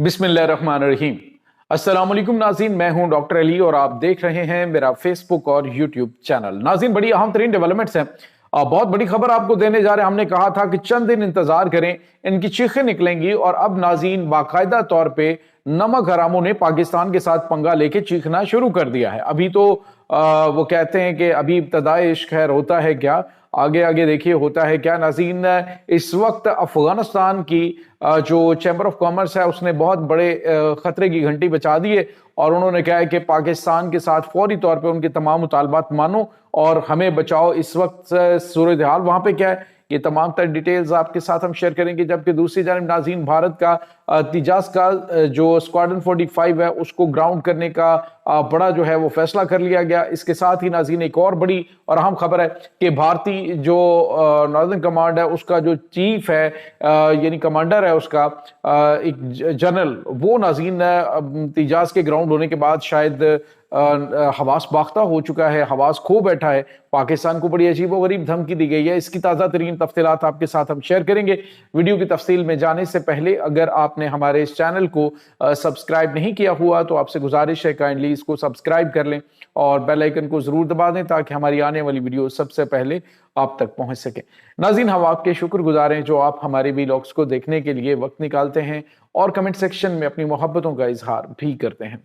बिस्मिल्लाहिर्रहमानिर्रहीम। अस्सलाम वालेकुम नाज़रीन, मैं हूं डॉक्टर अली और आप देख रहे हैं मेरा फेसबुक और यूट्यूब चैनल। नाज़रीन, बड़ी अहम तरीन डेवलपमेंट्स हैं। बहुत बड़ी खबर आपको देने जा रहे हैं। हमने कहा था कि चंद दिन इंतजार करें, इनकी चीखें निकलेंगी और अब नाज़रीन बाकायदा तौर पे नमक हरामों ने पाकिस्तान के साथ पंगा लेके चीखना शुरू कर दिया है। अभी तो वो कहते हैं कि अभी इब्तदाए इश्क है, होता है क्या, आगे आगे देखिए होता है क्या। नाज़रीन, इस वक्त अफगानिस्तान की जो चैम्बर ऑफ कॉमर्स है उसने बहुत बड़े खतरे की घंटी बचा दी है और उन्होंने कहा है कि पाकिस्तान के साथ फौरी तौर पे उनके तमाम मुतालबात मानो और हमें बचाओ। इस वक्त सूरत हाल वहां पे क्या है, ये तमाम तर डिटेल्स आपके साथ हम शेयर करेंगे। जबकि दूसरी जानिब नाज़रीन, भारत का तिजास का जो स्क्वाड्रन 45 है उसको ग्राउंड करने का बड़ा जो है वो फैसला कर लिया गया। इसके साथ ही नाज़रीन एक और बड़ी और अहम खबर है कि भारतीय जो नॉर्दर्न कमांड है उसका जो चीफ है यानी कमांडर है उसका एक जनरल, वो नाज़रीन तिजास के ग्राउंड होने के बाद शायद हवास बाख्ता हो चुका है, हवास खो बैठा है। पाकिस्तान को बड़ी अजीब और गरीब धमकी दी गई है। इसकी ताज़ा तरीन तफसीलात आपके साथ हम शेयर करेंगे। वीडियो की तफसील में जाने से पहले अगर आपने हमारे इस चैनल को सब्सक्राइब नहीं किया हुआ तो आपसे गुजारिश है काइंडली इसको सब्सक्राइब कर लें और बेल आइकन को जरूर दबा दें ताकि हमारी आने वाली वीडियो सबसे पहले आप तक पहुंच सके। नाज़रीन, हम आपके शुक्रगुजार हैं जो आप हमारे वीलॉग्स को देखने के लिए वक्त निकालते हैं और कमेंट सेक्शन में अपनी मोहब्बतों का इजहार भी करते हैं।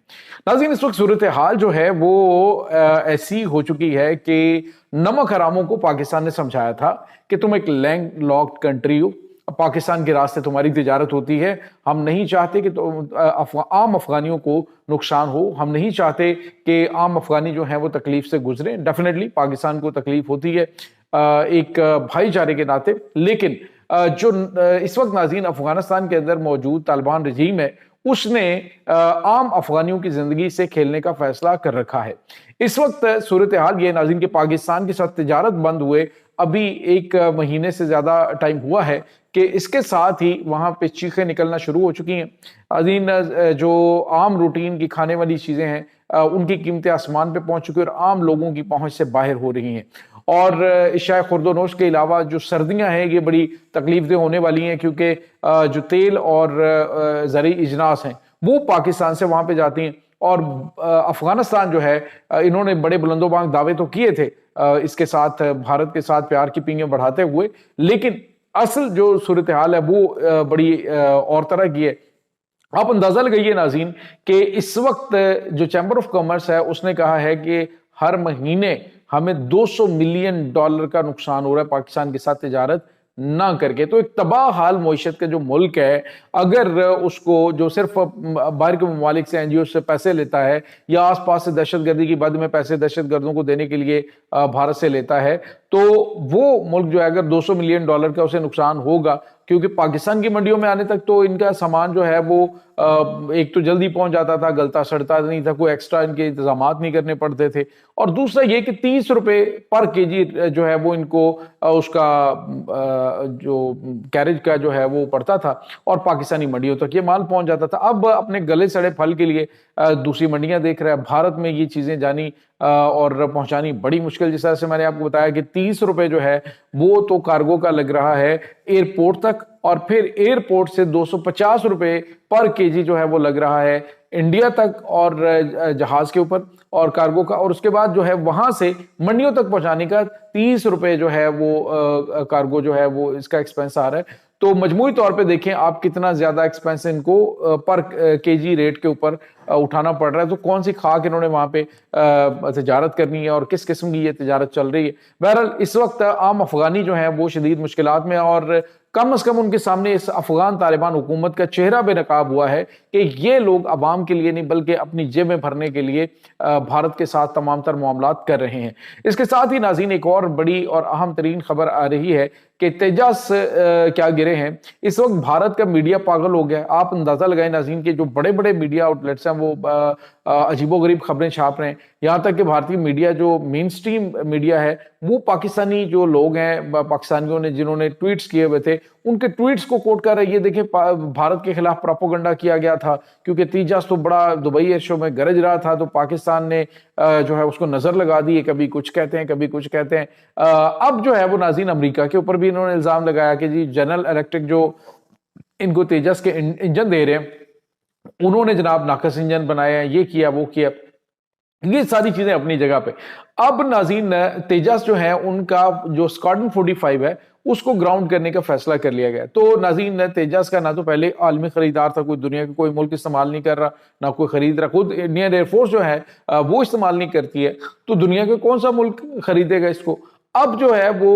नाज़रीन, इस वक्त सूरत हाल जो है वो ऐसी हो चुकी है कि नमक हरामों को पाकिस्तान ने समझाया था कि तुम एक लैंड लॉक्ड कंट्री हो, पाकिस्तान के रास्ते तुम्हारी तिजारत होती है, हम नहीं चाहते कि आम अफगानियों को नुकसान हो, हम नहीं चाहते कि आम अफगानी जो है वो तकलीफ से गुजरे। डेफिनेटली पाकिस्तान को तकलीफ होती है एक भाईचारे के नाते, लेकिन जो इस वक्त नाज़रीन अफगानिस्तान के अंदर मौजूद तालिबान रजीम है उसने आम अफगानियों की जिंदगी से खेलने का फैसला कर रखा है। इस वक्त सूरत हाल ये नाज़रीन के पाकिस्तान के साथ तिजारत बंद हुए अभी एक महीने से ज्यादा टाइम हुआ है कि इसके साथ ही वहां पे चीखें निकलना शुरू हो चुकी हैं। नाज़रीन, जो आम रूटीन की खाने वाली चीजें हैं उनकी कीमतें आसमान पे पहुंच चुकी है और आम लोगों की पहुंच से बाहर हो रही हैं। और इशाए खुर्दोनोश के अलावा जो सर्दियां हैं ये बड़ी तकलीफदेह होने वाली हैं क्योंकि जो तेल और ज़रूरी इजनास हैं वो पाकिस्तान से वहां पे जाती हैं। और अफगानिस्तान जो है इन्होंने बड़े बुलंदोबांग दावे तो किए थे इसके साथ भारत के साथ प्यार की पींगे बढ़ाते हुए, लेकिन असल जो सूरत हाल है वो बड़ी और तरह की है। आप अंदाजा लगाइए नाज़रीन कि इस वक्त जो चैम्बर ऑफ कॉमर्स है उसने कहा है कि हर महीने हमें $200 मिलियन का नुकसान हो रहा है पाकिस्तान के साथ तिजारत ना करके। तो एक तबाह हाल मईशत का जो मुल्क है, अगर उसको जो सिर्फ बाहर के ममालिक से एनजीओ से पैसे लेता है या आसपास से दहशतगर्दी की बद में पैसे दहशतगर्दों को देने के लिए भारत से लेता है, तो वो मुल्क जो है अगर $200 मिलियन का उसे नुकसान होगा, क्योंकि पाकिस्तान की मंडियों में आने तक तो इनका सामान जो है वो एक तो जल्दी पहुंच जाता था, गलता सड़ता नहीं था, कोई एक्स्ट्रा इनके इंतजाम नहीं करने पड़ते थे। और दूसरा ये कि 30 रुपए पर केजी जो है वो इनको उसका जो कैरेज का जो है वो पड़ता था और पाकिस्तानी मंडियों तक ये माल पहुंच जाता था। अब अपने गले सड़े फल के लिए दूसरी मंडियां देख रहा है। भारत में ये चीजें जानी और पहुंचानी बड़ी मुश्किल। जिस तरह से मैंने आपको बताया कि 30 रुपए जो है वो तो कार्गो का लग रहा है एयरपोर्ट तक, और फिर एयरपोर्ट से 250 रुपए पर केजी जो है वो लग रहा है इंडिया तक और जहाज के ऊपर और कार्गो का, और उसके बाद जो है वहां से मंडियों तक पहुंचाने का 30 रुपए जो है वो कार्गो जो है वो इसका एक्सपेंस आ रहा है। तो मजमूई तौर पे देखें आप कितना ज्यादा एक्सपेंस इनको पर केजी रेट के ऊपर उठाना पड़ रहा है। तो कौन सी खाक इन्होंने वहां पे तिजारत करनी है और किस किस्म की ये तिजारत चल रही है। बहरहाल इस वक्त आम अफगानी जो है वो शदीद मुश्किलात में, और कम अज कम उनके सामने इस अफगान तालिबान हुकूमत का चेहरा बेनकाब हुआ है कि ये लोग अवाम के लिए नहीं बल्कि अपनी जेबें भरने के लिए भारत के साथ तमाम तर मामलात कर रहे हैं। इसके साथ ही नाज़रीन एक और बड़ी और अहम तरीन खबर आ रही है कि तेजस क्या गिरे हैं। इस वक्त भारत का मीडिया पागल हो गया। आप अंदाजा लगाएं नाज़रीन के जो बड़े बड़े मीडिया आउटलेट्स हैं वो अजीबोगरीब खबरें छाप रहे हैं। यहाँ तक कि भारतीय मीडिया जो मेन स्ट्रीम मीडिया है वो पाकिस्तानी जो लोग हैं, पाकिस्तानियों ने जिन्होंने ट्वीट्स किए हुए थे उनके ट्वीट्स को कोट कर रहे हैं। ये देखें भारत के खिलाफ प्रोपोगंडा किया गया था क्योंकि तेजस तो बड़ा दुबई एयर शो में गरज रहा था, तो पाकिस्तान ने जो है उसको नजर लगा दी है। कभी कुछ कहते हैं कभी कुछ कहते हैं। अब जो है वो नाज़रीन अमेरिका के ऊपर भी इन्होंने इल्जाम लगाया कि जी जनरल इलेक्ट्रिक जो इनको तेजस के इंजन दे रहे हैं उन्होंने जनाब नाकस इंजन बनाया, ये किया वो किया, ये सारी चीजें अपनी जगह पे। अब नाज़रीन तेजस जो है उनका जो स्क्वाड्रन 45 है उसको ग्राउंड करने का फैसला कर लिया गया। तो नाज़रीन तेजस का ना तो पहले आलमी खरीदार था, कोई दुनिया का कोई मुल्क इस्तेमाल नहीं कर रहा, ना कोई खरीद रहा, खुद इंडियन एयरफोर्स जो है वो इस्तेमाल नहीं करती है, तो दुनिया का कौन सा मुल्क खरीदेगा इसको। अब जो है वो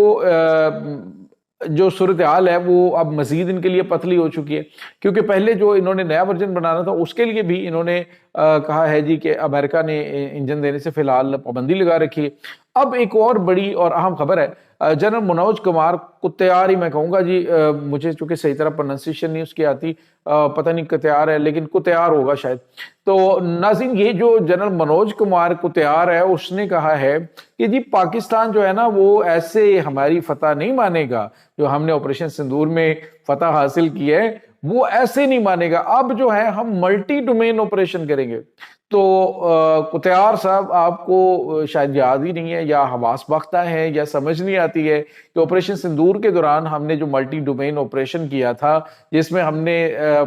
जो सूरत हाल है वो अब मजीद इनके लिए पतली हो चुकी है, क्योंकि पहले जो इन्होंने नया वर्जन बनाना था उसके लिए भी इन्होंने कहा है जी कि अमेरिका ने इंजन देने से फिलहाल पाबंदी लगा रखी है। अब एक और बड़ी और अहम खबर है, जनरल मनोज कुमार कुत्यार ही मैं कहूंगा जी, मुझे चूंकि सही तरह प्रोनाउंसिएशन नहीं उसकी आती, पता नहीं कुत्यार है लेकिन कुत्यार होगा शायद। तो नाज़रीन ये जो जनरल मनोज कुमार कुत्यार है उसने कहा है कि जी पाकिस्तान जो है ना वो ऐसे हमारी फतह नहीं मानेगा, जो हमने ऑपरेशन सिंदूर में फतह हासिल की है वो ऐसे नहीं मानेगा, अब जो है हम मल्टी डोमेन ऑपरेशन करेंगे। तो कुत्यार साहब आपको शायद याद ही नहीं है या हवास बख्ता है या समझ नहीं आती है कि ऑपरेशन सिंदूर के दौरान हमने जो मल्टी डोमेन ऑपरेशन किया था जिसमें हमने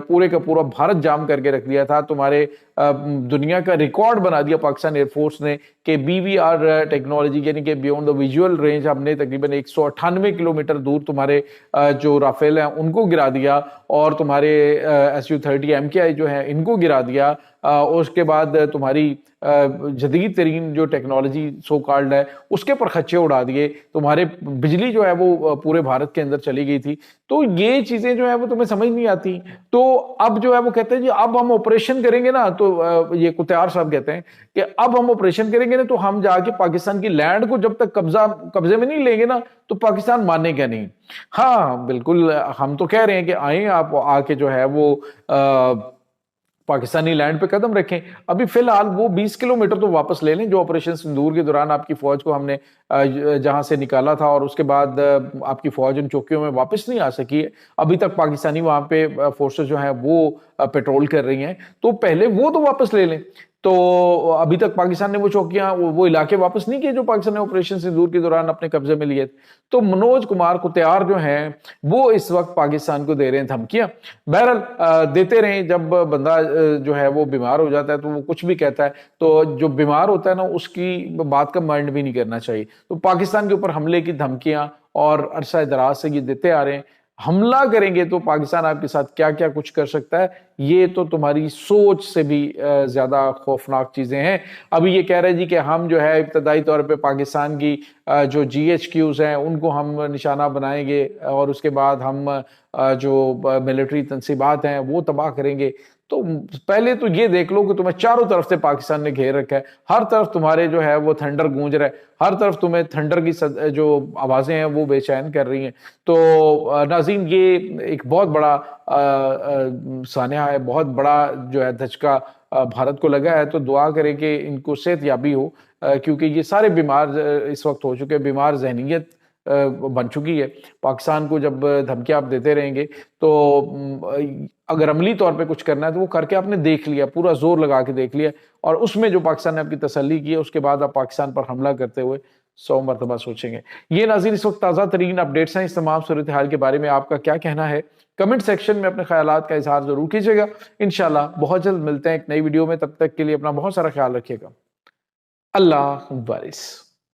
पूरे का पूरा भारत जाम करके रख दिया था, तुम्हारे दुनिया का रिकॉर्ड बना दिया पाकिस्तान एयरफोर्स ने कि BVR टेक्नोलॉजी यानी कि बियॉन्ड द विजुअल रेंज हमने तकरीबन 198 किलोमीटर दूर तुम्हारे जो राफेल हैं उनको गिरा दिया और तुम्हारे SU-30 MKI जो है इनको गिरा दिया। उसके बाद तुम्हारी जदीद तरीन जो टेक्नोलॉजी सो कॉल्ड है उसके पर खच्चे उड़ा दिए, तुम्हारे बिजली जो है वो पूरे भारत के अंदर चली गई थी। तो ये चीजें जो है वो तुम्हें समझ नहीं आती। तो अब जो है वो कहते हैं जी अब हम ऑपरेशन करेंगे ना, तो ये कुत्यार साहब कहते हैं कि अब हम ऑपरेशन करेंगे ना तो हम जाके पाकिस्तान की लैंड को जब तक कब्जे में नहीं लेंगे ना तो पाकिस्तान मानेगा नहीं। हाँ बिल्कुल, हम तो कह रहे हैं कि आए आप आके जो है वो पाकिस्तानी लैंड पे कदम रखें। अभी फिलहाल वो 20 किलोमीटर तो वापस ले लें जो ऑपरेशन सिंदूर के दौरान आपकी फौज को हमने जहां से निकाला था, और उसके बाद आपकी फौज उन चौकियों में वापस नहीं आ सकी है। अभी तक पाकिस्तानी वहां पे फोर्सेस जो हैं वो पेट्रोल कर रही हैं, तो पहले वो तो वापस ले लें। तो अभी तक पाकिस्तान ने वो चौकियां वो इलाके वापस नहीं किए जो पाकिस्तान ने ऑपरेशन सिंदूर के दौरान अपने कब्जे में लिए थे। तो मनोज कुमार कुत्यार जो हैं वो इस वक्त पाकिस्तान को दे रहे हैं धमकियां। बहरहाल देते रहे, जब बंदा जो है वो बीमार हो जाता है तो वो कुछ भी कहता है, तो जो बीमार होता है ना उसकी बात का माइंड भी नहीं करना चाहिए। तो पाकिस्तान के ऊपर हमले की धमकियां और अरसा दराज से ये देते आ रहे हैं। हमला करेंगे तो पाकिस्तान आपके साथ क्या क्या कुछ कर सकता है, ये तो तुम्हारी सोच से भी ज्यादा खौफनाक चीजें हैं। अभी ये कह रहे हैं जी कि हम जो है इब्तदाई तौर पे पाकिस्तान की जो GHQs हैं उनको हम निशाना बनाएंगे और उसके बाद हम जो मिलिट्री तंसीबात हैं वो तबाह करेंगे। तो पहले तो ये देख लो कि तुम्हें चारों तरफ से पाकिस्तान ने घेर रखा है, हर तरफ तुम्हारे जो है वो थंडर गूंज रहा है, हर तरफ तुम्हें थंडर की जो आवाजें हैं वो बेचैन कर रही हैं। तो नाज़रीन ये एक बहुत बड़ा सानिया है, बहुत बड़ा जो है धचका भारत को लगा है। तो दुआ करें कि इनको सेहतयाबी हो, क्योंकि ये सारे बीमार इस वक्त हो चुके हैं, बीमार जहनीत बन चुकी है। पाकिस्तान को जब धमकी आप देते रहेंगे तो अगर अमली तौर पे कुछ करना है तो वो करके आपने देख लिया, पूरा जोर लगा के देख लिया, और उसमें जो पाकिस्तान ने आपकी तसल्ली की है उसके बाद आप पाकिस्तान पर हमला करते हुए 100 मरतबा सोचेंगे। ये नाज़रीन इस वक्त ताज़ा तरीन अपडेट्स हैं। इस तमाम सूरत हाल के बारे में आपका क्या कहना है, कमेंट सेक्शन में अपने ख्यालात का इजहार जरूर कीजिएगा। इंशाल्लाह बहुत जल्द मिलते हैं एक नई वीडियो में, तब तक के लिए अपना बहुत सारा ख्याल रखिएगा। अल्लाह बारिस।